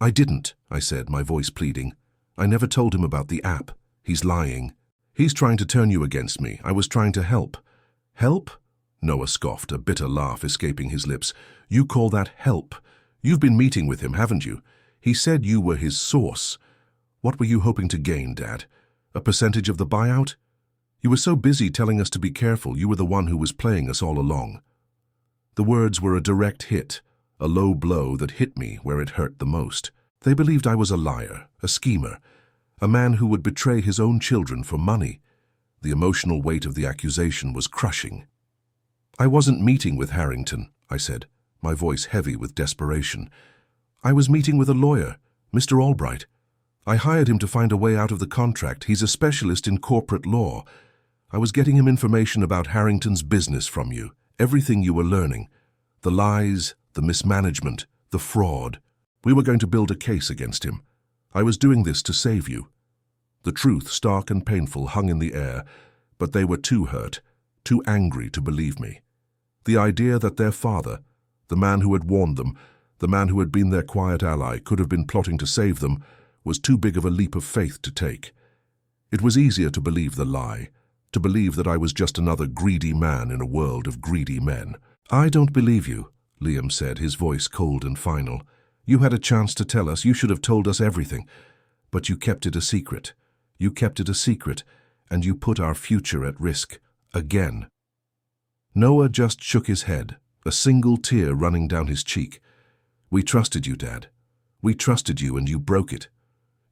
"I didn't," I said, my voice pleading. "I never told him about the app. He's lying. He's trying to turn you against me. I was trying to help." "Help?" Noah scoffed, a bitter laugh escaping his lips. "You call that help? You've been meeting with him, haven't you? He said you were his source. What were you hoping to gain, Dad? A percentage of the buyout? You were so busy telling us to be careful, you were the one who was playing us all along." The words were a direct hit, a low blow that hit me where it hurt the most. They believed I was a liar, a schemer, a man who would betray his own children for money. The emotional weight of the accusation was crushing. "I wasn't meeting with Harrington," I said, my voice heavy with desperation. "I was meeting with a lawyer, Mr. Albright. I hired him to find a way out of the contract. He's a specialist in corporate law. I was getting him information about Harrington's business from you, everything you were learning. The lies, the mismanagement, the fraud. We were going to build a case against him. I was doing this to save you." The truth, stark and painful, hung in the air, but they were too hurt, too angry to believe me. The idea that their father, the man who had warned them, the man who had been their quiet ally, could have been plotting to save them, was too big of a leap of faith to take. It was easier to believe the lie, to believe that I was just another greedy man in a world of greedy men. "I don't believe you," Liam said, his voice cold and final. "You had a chance to tell us. You should have told us everything. But you kept it a secret. You kept it a secret, and you put our future at risk. Again." Noah just shook his head, a single tear running down his cheek. "We trusted you, Dad. We trusted you, and you broke it.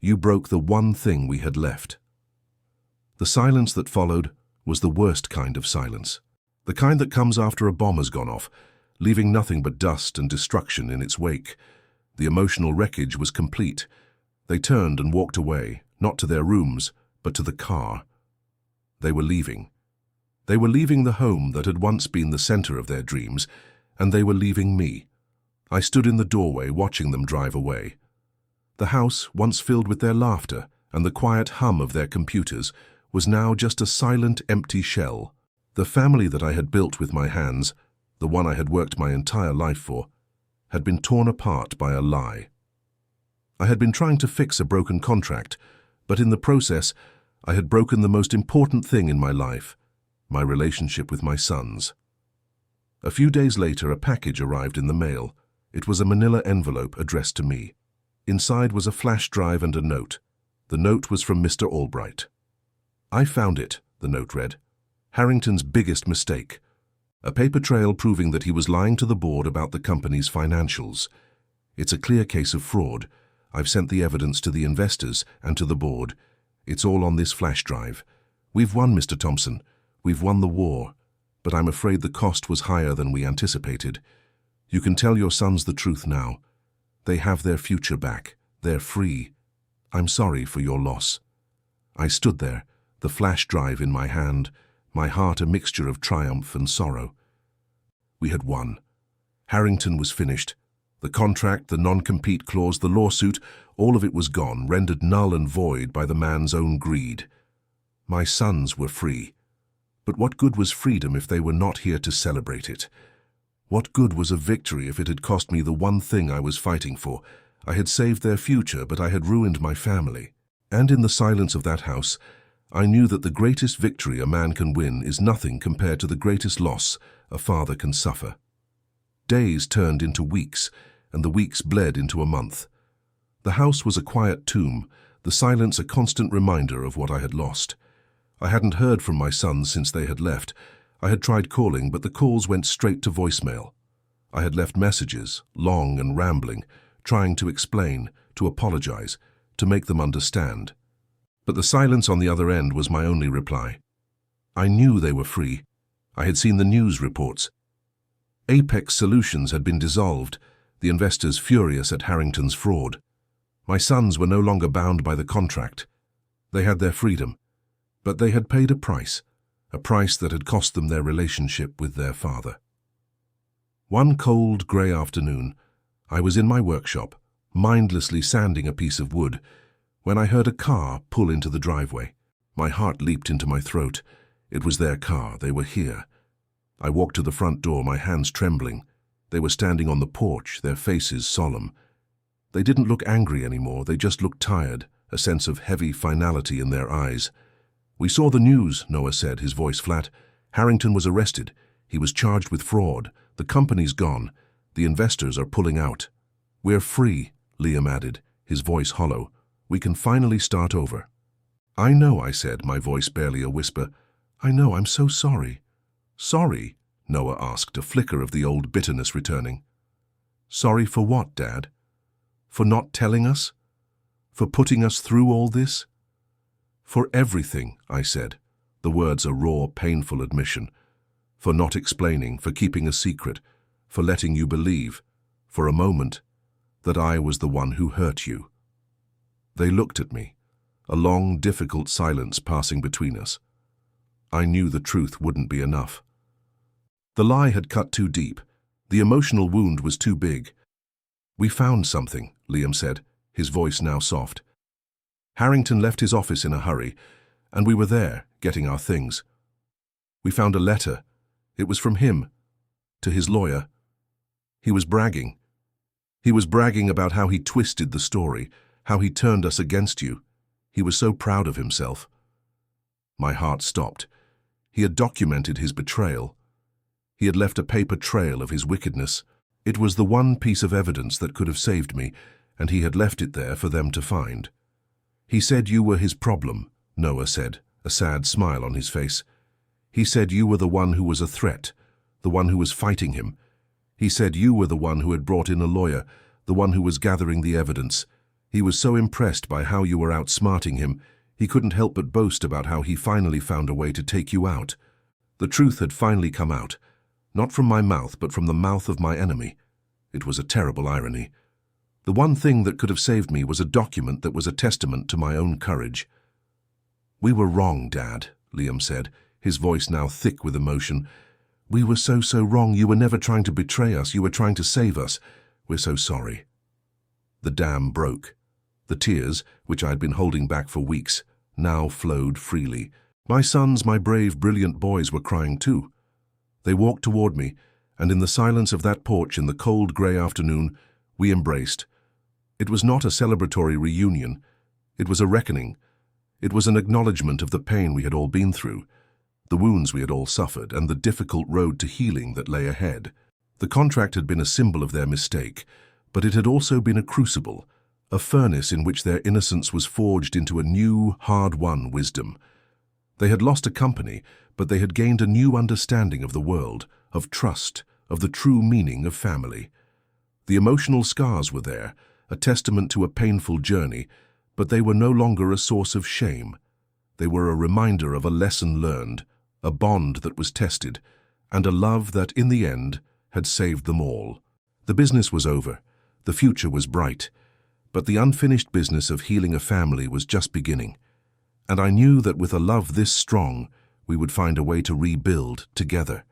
You broke the one thing we had left." The silence that followed was the worst kind of silence. The kind that comes after a bomb has gone off, leaving nothing but dust and destruction in its wake. The emotional wreckage was complete. They turned and walked away, not to their rooms, but to the car. They were leaving. They were leaving the home that had once been the center of their dreams, and they were leaving me. I stood in the doorway watching them drive away. The house, once filled with their laughter and the quiet hum of their computers, was now just a silent, empty shell. The family that I had built with my hands, the one I had worked my entire life for, had been torn apart by a lie. I had been trying to fix a broken contract, but in the process, I had broken the most important thing in my life, my relationship with my sons. A few days later, a package arrived in the mail. It was a manila envelope addressed to me. Inside was a flash drive and a note. The note was from Mr. Albright. "I found it," the note read. "Harrington's biggest mistake. A paper trail proving that he was lying to the board about the company's financials. It's a clear case of fraud. I've sent the evidence to the investors and to the board. It's all on this flash drive. We've won, Mr. Thompson. We've won the war. But I'm afraid the cost was higher than we anticipated. You can tell your sons the truth now. They have their future back. They're free. I'm sorry for your loss." I stood there, the flash drive in my hand, my heart a mixture of triumph and sorrow. We had won. Harrington was finished. The contract, the non-compete clause, the lawsuit, all of it was gone, rendered null and void by the man's own greed. My sons were free. But what good was freedom if they were not here to celebrate it? What good was a victory if it had cost me the one thing I was fighting for? I had saved their future, but I had ruined my family. And in the silence of that house, I knew that the greatest victory a man can win is nothing compared to the greatest loss a father can suffer. Days turned into weeks, and the weeks bled into a month. The house was a quiet tomb, the silence a constant reminder of what I had lost. I hadn't heard from my sons since they had left. I had tried calling, but the calls went straight to voicemail. I had left messages, long and rambling, trying to explain, to apologize, to make them understand. But the silence on the other end was my only reply. I knew they were free. I had seen the news reports. Apex Solutions had been dissolved, the investors furious at Harrington's fraud. My sons were no longer bound by the contract. They had their freedom, but they had paid a price that had cost them their relationship with their father. One cold, grey afternoon, I was in my workshop, mindlessly sanding a piece of wood, when I heard a car pull into the driveway. My heart leaped into my throat. It was their car. They were here. I walked to the front door, my hands trembling. They were standing on the porch, their faces solemn. They didn't look angry anymore. They just looked tired, a sense of heavy finality in their eyes. "We saw the news," Noah said, his voice flat. "Harrington was arrested. He was charged with fraud. The company's gone. The investors are pulling out." "We're free," Liam added, his voice hollow. "We can finally start over." "I know," I said, my voice barely a whisper. "I know, I'm so sorry." "Sorry?" Noah asked, a flicker of the old bitterness returning. "Sorry for what, Dad? For not telling us? For putting us through all this?" "For everything," I said, the words a raw, painful admission. "For not explaining, for keeping a secret, for letting you believe, for a moment, that I was the one who hurt you." They looked at me, a long, difficult silence passing between us. I knew the truth wouldn't be enough. The lie had cut too deep. The emotional wound was too big. "We found something," Liam said, his voice now soft. "Harrington left his office in a hurry, and we were there, getting our things. We found a letter. It was from him, to his lawyer. He was bragging. He was bragging about how he twisted the story, how he turned us against you. He was so proud of himself." My heart stopped. He had documented his betrayal. He had left a paper trail of his wickedness. It was the one piece of evidence that could have saved me, and he had left it there for them to find. "He said you were his problem," Noah said, a sad smile on his face. "He said you were the one who was a threat, the one who was fighting him. He said you were the one who had brought in a lawyer, the one who was gathering the evidence. He was so impressed by how you were outsmarting him, he couldn't help but boast about how he finally found a way to take you out. The truth had finally come out, not from my mouth, but from the mouth of my enemy. It was a terrible irony. The one thing that could have saved me was a document that was a testament to my own courage." "We were wrong, Dad," Liam said, his voice now thick with emotion. "We were so wrong. You were never trying to betray us. You were trying to save us. We're so sorry." The dam broke. The tears, which I had been holding back for weeks, now flowed freely. My sons, my brave, brilliant boys, were crying too. They walked toward me, and in the silence of that porch in the cold, grey afternoon, we embraced. It was not a celebratory reunion. It was a reckoning. It was an acknowledgement of the pain we had all been through, the wounds we had all suffered, and the difficult road to healing that lay ahead. The contract had been a symbol of their mistake, but it had also been a crucible, a furnace in which their innocence was forged into a new, hard-won wisdom. They had lost a company, but they had gained a new understanding of the world, of trust, of the true meaning of family. The emotional scars were there, a testament to a painful journey, but they were no longer a source of shame. They were a reminder of a lesson learned, a bond that was tested, and a love that, in the end, had saved them all. The business was over. The future was bright. But the unfinished business of healing a family was just beginning. And I knew that with a love this strong, we would find a way to rebuild together.